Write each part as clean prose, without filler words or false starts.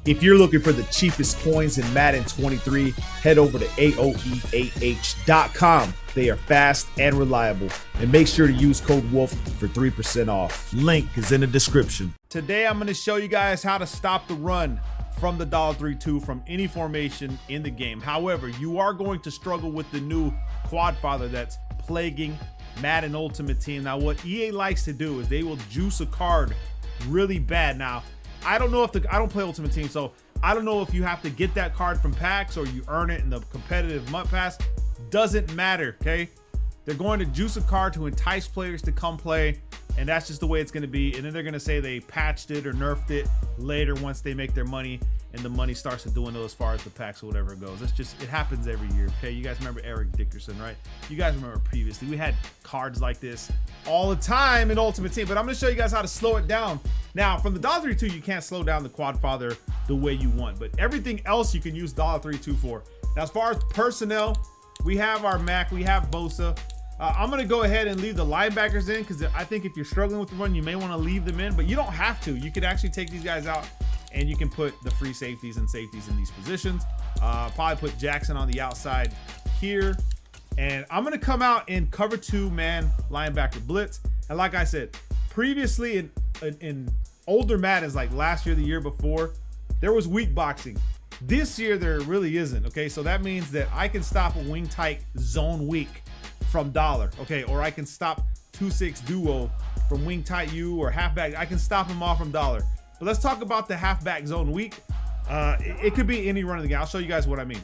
If you're looking for the cheapest coins in Madden 23, head over to AOEAH.com. They are fast and reliable. And make sure to use code WOLF for 3% off. Link is in the description. Today I'm going to show you guys how to stop the run from the $3-2 from any formation in the game. However, you are going to struggle with the new quad father that's plaguing Madden Ultimate Team. Now, what EA likes to do is they will juice a card really bad. Now, I don't know if I don't play Ultimate Team, so I don't know if you have to get that card from packs or you earn it in the competitive MUT Pass. Doesn't matter, okay? They're going to juice a card to entice players to come play, and that's just the way it's going to be. And then they're going to say they patched it or nerfed it later once they make their money and the money starts to dwindle as far as the packs or whatever it goes. It's just, it happens every year, okay? You guys remember Eric Dickerson, right? You guys remember previously we had cards like this all the time in Ultimate Team, but I'm going to show you guys how to slow it down. Now, from the $3-2, you can't slow down the quad father the way you want, but everything else you can use $3-2 for. Now, as far as personnel, we have our Mac, we have Bosa. I'm going to go ahead and leave the linebackers in because I think if you're struggling with the run, you may want to leave them in, but you don't have to. You could actually take these guys out and you can put the free safeties and safeties in these positions. Probably put Jackson on the outside here. And I'm going to come out in cover 2 man linebacker blitz. And like I said, previously in older Maddens, like last year, the year before, there was weak boxing. This year, there really isn't. Okay, so that means that I can stop a wing tight zone weak from dollar, okay, or I can stop 2-6 duo from wing tight U or halfback. I can stop them all from dollar. But let's talk about the halfback zone weak. It could be any run of the game. I'll show you guys what I mean.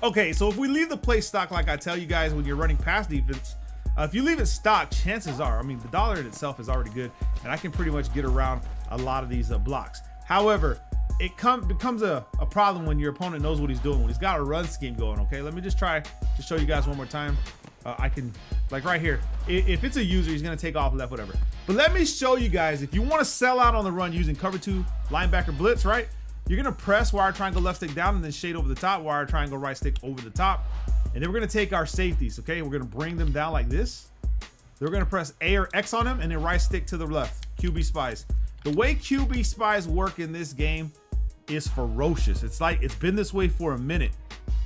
Okay, so if we leave the play stock, like I tell you guys when you're running pass defense, if you leave it stock, chances are, I mean, the dollar in itself is already good, and I can pretty much get around a lot of these blocks. However, it becomes a problem when your opponent knows what he's doing, when he's got a run scheme going. Okay, let me just try to show you guys one more time. I can, like right here, if it's a user, he's going to take off left, whatever. But let me show you guys, if you want to sell out on the run using cover 2 linebacker blitz, right? You're going to press wire triangle left stick down and then shade over the top, wire triangle right stick over the top. And then we're going to take our safeties, okay? We're going to bring them down like this. Then we're going to press A or X on them and then right stick to the left, QB spies. The way QB spies work in this game is ferocious. It's like, it's been this way for a minute.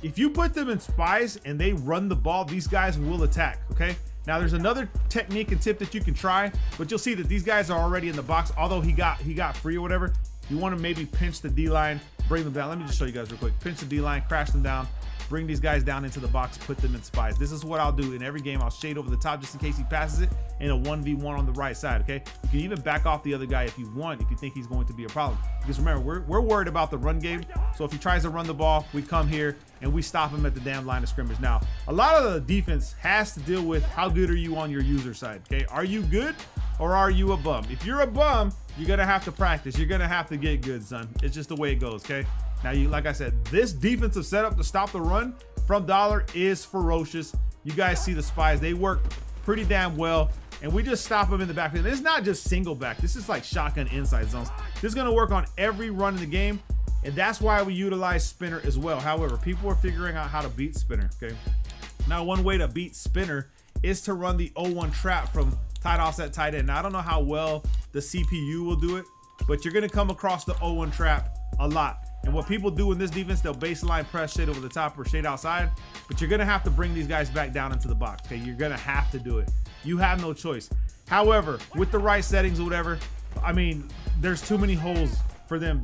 If you put them in spies and they run the ball, these guys will attack, okay? Now there's another technique and tip that you can try, but you'll see that these guys are already in the box. Although he got free or whatever, you want to maybe pinch the D-line, bring them down. Let me just show you guys real quick. Pinch the D-line, crash them down, bring these guys down into the box, put them in spies. This is what I'll do in every game. I'll shade over the top just in case he passes it in a 1v1 on the right side, okay? You can even back off the other guy if you want, if you think he's going to be a problem. Because remember, we're worried about the run game. So if he tries to run the ball, we come here and we stop him at the damn line of scrimmage. Now, a lot of the defense has to deal with how good are you on your user side, okay? Are you good or are you a bum? If you're a bum, you're gonna have to practice. You're gonna have to get good, son. It's just the way it goes, okay? Now, like I said, this defensive setup to stop the run from dollar is ferocious. You guys see the spies. They work pretty damn well, and we just stop them in the backfield. It's not just single back. This is like shotgun inside zones. This is going to work on every run in the game, and that's why we utilize spinner as well. However, people are figuring out how to beat spinner, okay? Now, one way to beat spinner is to run the 0-1 trap from tight offset tight end. Now, I don't know how well the CPU will do it, but you're going to come across the 0-1 trap a lot. And what people do in this defense, they'll baseline press, shade over the top or shade outside, but you're going to have to bring these guys back down into the box, okay? You're going to have to do it. You have no choice. However, with the right settings or whatever, I mean, there's too many holes for them.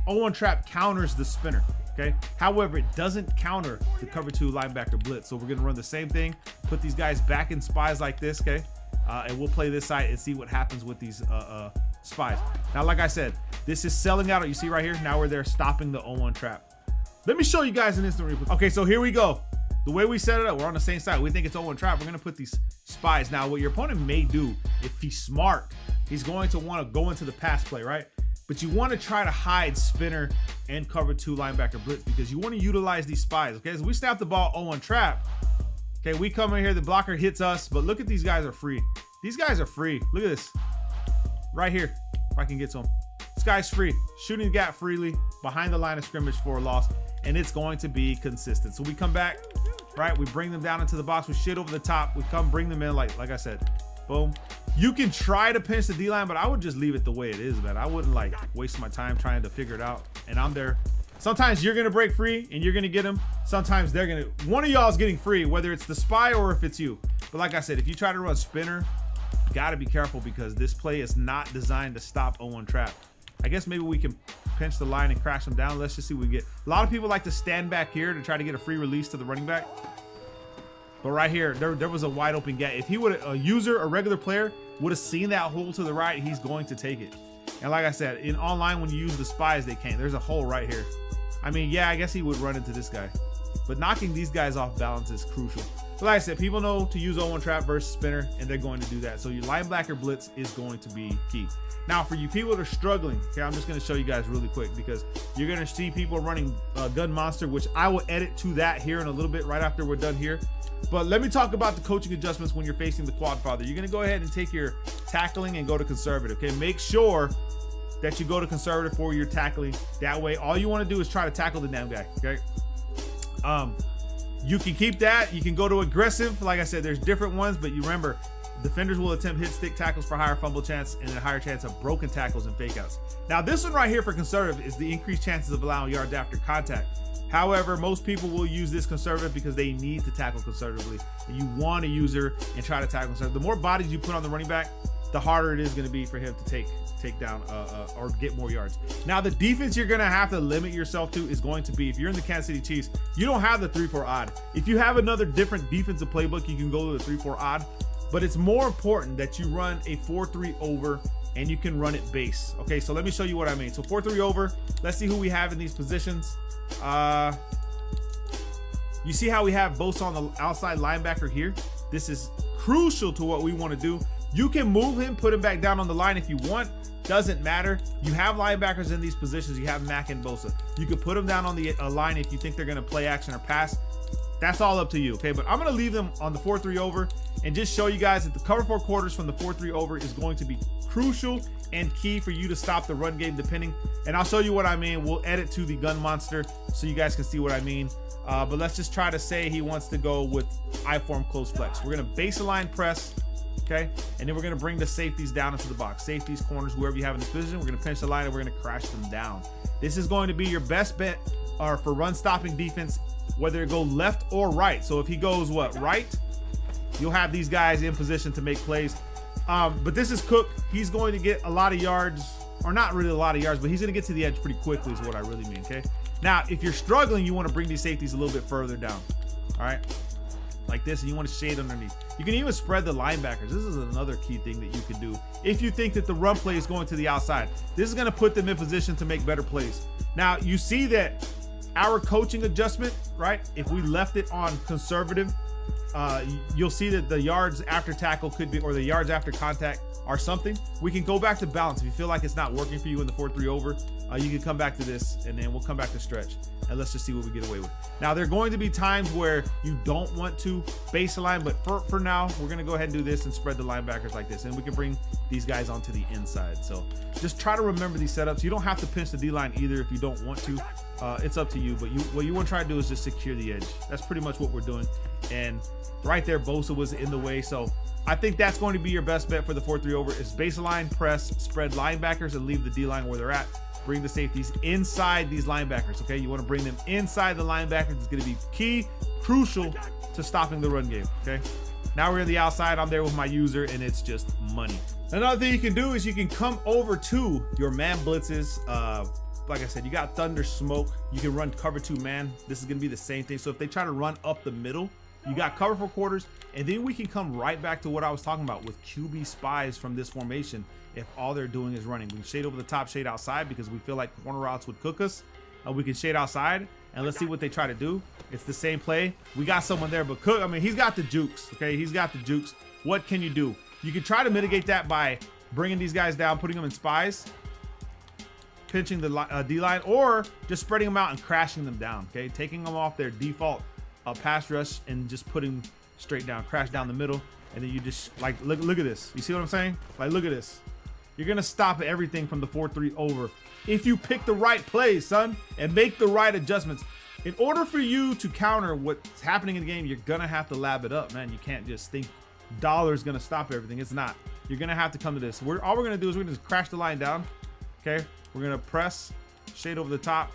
0-1 trap counters the spinner, okay? However, it doesn't counter the cover 2 linebacker blitz. So we're going to run the same thing, put these guys back in spies like this, okay? And we'll play this side and see what happens with these spies. Now, like I said, this is selling out. You see right here, now we're there stopping the 0-1 trap. Let me show you guys an instant replay. Okay, so here we go. The way we set it up, we're on the same side. We think it's 0-1 trap. We're going to put these spies. Now, what your opponent may do, if he's smart, he's going to want to go into the pass play, right? But you want to try to hide spinner and cover 2 linebacker blitz because you want to utilize these spies, okay? So we snap the ball 0-1 trap. Okay, we come in here, the blocker hits us, but look at these guys are free. These guys are free. Look at this. Right here, if I can get to him. This guy's free, shooting the gap freely behind the line of scrimmage for a loss, and it's going to be consistent. So we come back, right? We bring them down into the box. We shit over the top. We come bring them in like I said. Boom. You can try to pinch the D-line, but I would just leave it the way it is, man. I wouldn't like waste my time trying to figure it out. and I'm there. Sometimes you're gonna break free and you're gonna get them. Sometimes they're gonna, one of y'all is getting free, whether it's the spy or if it's you. But like I said, if you try to run spinner, you gotta be careful because this play is not designed to stop 0-1 trap. I guess maybe we can pinch the line and crash them down. Let's just see what we get. A lot of people like to stand back here to try to get a free release to the running back. But right here, there was a wide open gap. If he would, a user, a regular player, would have seen that hole to the right, he's going to take it. And like I said, in online, when you use the spies, they can't. There's a hole right here. I mean, yeah, I guess he would run into this guy. But knocking these guys off balance is crucial. But like I said, people know to use 0-1 trap versus spinner, and they're going to do that. So your linebacker blitz is going to be key. Now, for you people that are struggling, okay, I'm just going to show you guys really quick because you're going to see people running gun monster, which I will edit to that here in a little bit right after we're done here. But let me talk about the coaching adjustments when you're facing the quad father. You're going to go ahead and take your tackling and go to conservative, okay? Make sure that you go to conservative for your tackling. That way, all you want to do is try to tackle the damn guy, okay? You can keep that. You can go to aggressive. Like I said, there's different ones, but you remember, defenders will attempt hit stick tackles for higher fumble chance and a higher chance of broken tackles and fake outs. Now, this one right here for conservative is the increased chances of allowing yards after contact. However, most people will use this conservative because they need to tackle conservatively. And you want a user and try to tackle conservative. The more bodies you put on the running back, the harder it is going to be for him to take down or get more yards. Now, the defense you're going to have to limit yourself to is going to be, if you're in the Kansas City Chiefs, you don't have the 3-4 odd. If you have another different defensive playbook, you can go to the 3-4 odd. But it's more important that you run a 4-3 over and you can run it base. Okay, so let me show you what I mean. So 4-3 over, let's see who we have in these positions. You see how we have Bosa on the outside linebacker here? This is crucial to what we want to do. You can move him, put him back down on the line if you want. Doesn't matter. You have linebackers in these positions. You have Mack and Bosa. You could put them down on the line if you think they're going to play action or pass. That's all up to you, okay? But I'm going to leave them on the 4-3 over and just show you guys that the cover 4 quarters from the 4-3 over is going to be crucial and key for you to stop the run game depending. And I'll show you what I mean. We'll edit to the gun monster so you guys can see what I mean. But let's just try to say he wants to go with I-form close flex. We're going to baseline press, okay? And then we're going to bring the safeties down into the box. Safeties, corners, whoever you have in this position, we're going to pinch the line and we're going to crash them down. This is going to be your best bet for run stopping defense, whether it go left or right. So if he goes right, you'll have these guys in position to make plays. But this is Cook. He's going to get a lot of yards, or not really a lot of yards, but he's going to get to the edge pretty quickly is what I really mean, okay? Now, if you're struggling, you want to bring these safeties a little bit further down, all right? Like this, and you want to shade underneath. You can even spread the linebackers. This is another key thing that you can do. If you think that the run play is going to the outside, this is going to put them in position to make better plays. Now, you see that our coaching adjustment, right? If we left it on conservative, you'll see that the yards after tackle could be, or the yards after contact are something. We can go back to balance. If you feel like it's not working for you in the 4-3 over, you can come back to this and then we'll come back to stretch and let's just see what we get away with. Now, there are going to be times where you don't want to baseline, but for now, we're going to go ahead and do this and spread the linebackers like this, and we can bring these guys onto the inside. So just try to remember these setups. You don't have to pinch the D-line either if you don't want to. It's up to you, but what you want to try to do is just secure the edge. That's pretty much what we're doing. And right there, Bosa was in the way. So I think that's going to be your best bet for the 4-3 over is baseline, press, spread linebackers, and leave the D-line where they're at. Bring the safeties inside these linebackers, okay? You want to bring them inside the linebackers. It's going to be key, crucial to stopping the run game, okay? Now we're in the outside. I'm there with my user, and it's just money. Another thing you can do is you can come over to your man blitzes. Like I said, you got thunder smoke. You can run cover 2 man. This is going to be the same thing. So if they try to run up the middle, you got cover 4 quarters, and then we can come right back to what I was talking about with QB spies from this formation. If all they're doing is running, we can shade over the top, shade outside because we feel like corner routes would cook us. We can shade outside and let's see what they try to do. It's the same play. We got someone there, but Cook, I mean, he's got the jukes, okay? He's got the jukes. What can you do? You can try to mitigate that by bringing these guys down, putting them in spies, pinching the D-line, or just spreading them out and crashing them down, okay? Taking them off their default pass rush and just putting straight down, crash down the middle, and then you just, like, look at this. You see what I'm saying? Like, look at this. You're going to stop everything from the 4-3 over if you pick the right plays, son, and make the right adjustments. In order for you to counter what's happening in the game, you're going to have to lab it up, man. You can't just think dollar's going to stop everything. It's not. You're going to have to come to this. All we're going to do is we're going to just crash the line down, okay? We're going to press, shade over the top,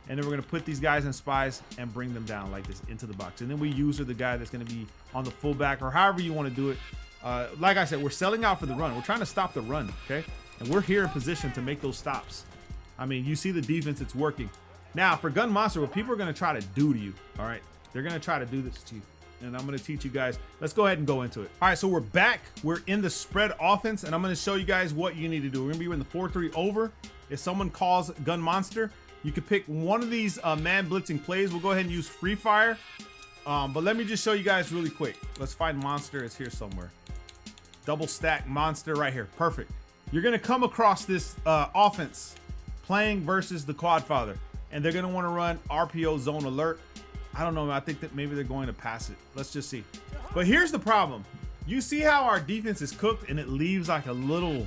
and then we're gonna put these guys in spies and bring them down like this into the box. And then we use the guy that's gonna be on the fullback or however you want to do it. Like I said, we're selling out for the run. We're trying to stop the run, okay? And we're here in position to make those stops. I mean, you see the defense, it's working. Now for Gun Monster, what people are gonna try to do to you, all right? They're gonna try to do this to you. And I'm gonna teach you guys. Let's go ahead and go into it. All right, so we're back. We're in the spread offense, and I'm gonna show you guys what you need to do. We're gonna be in the 4-3 over. If someone calls Gun Monster, you can pick one of these man blitzing plays. We'll go ahead and use free fire. But let me just show you guys really quick. Let's find Monster. It's here somewhere. Double stack Monster right here. Perfect. You're gonna come across this offense playing versus the Quadfather, and they're gonna wanna run RPO zone alert. I don't know. I think that maybe they're going to pass it. Let's just see. But here's the problem. You see how our defense is cooked and it leaves like a little,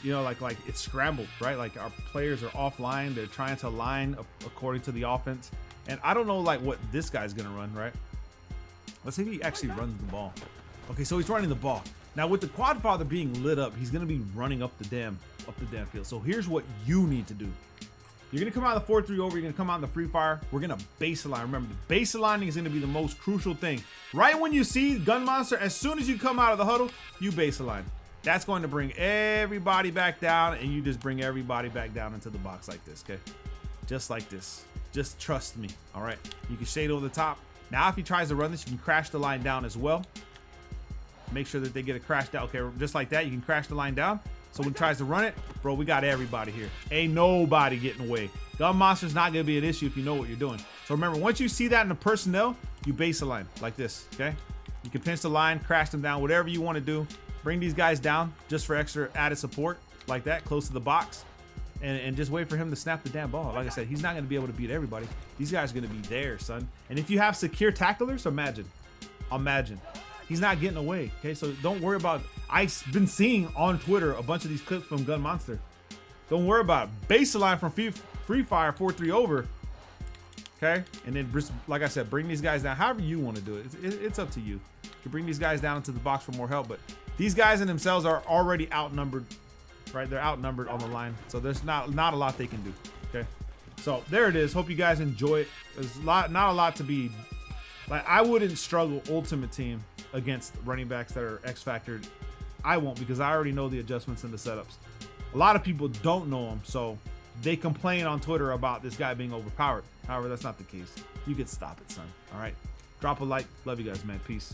you know, like it's scrambled, right? Like our players are offline. They're trying to line according to the offense. And I don't know like what this guy's going to run, right? Let's see if he actually runs the ball. Okay, so he's running the ball. Now with the Quadfather being lit up, he's going to be running up the damn field. So here's what you need to do. You're going to come out of the 4-3 over. You're going to come out in the free fire. We're going to base align. Remember, the base aligning is going to be the most crucial thing. Right when you see Gun Monster, as soon as you come out of the huddle, you base align. That's going to bring everybody back down, and you just bring everybody back down into the box like this, okay? Just like this. Just trust me, all right? You can shade over the top. Now, if he tries to run this, you can crash the line down as well. Make sure that they get a crash down. Okay, just like that, you can crash the line down. So when he tries to run it, bro, we got everybody here. Ain't nobody getting away. Gun Monster's not gonna be an issue if you know what you're doing. So remember, once you see that in the personnel, you base a line like this, okay? You can pinch the line, crash them down, whatever you want to do. Bring these guys down just for extra added support like that, close to the box. And just wait for him to snap the damn ball. Like I said, he's not gonna be able to beat everybody. These guys are gonna be there, son. And if you have secure tacklers, imagine. He's not getting away, okay? So don't worry about, I've been seeing on Twitter a bunch of these clips from Gun Monster. Don't worry about it. Baseline from free fire 4-3 over, okay? And then, like I said, bring these guys down however you want to do it. It's up to you. You can bring these guys down into the box for more help, but these guys in themselves are already outnumbered, right? They're outnumbered on the line, so there's not a lot they can do, okay? So there it is. Hope you guys enjoy it. There's not a lot to be, like, I wouldn't struggle Ultimate Team against running backs that are X-factored. I won't, because I already know the adjustments and the setups. A lot of people don't know them, so they complain on Twitter about this guy being overpowered. However, that's not the case. You can stop it, son. All right, drop a like. Love you guys, man. Peace.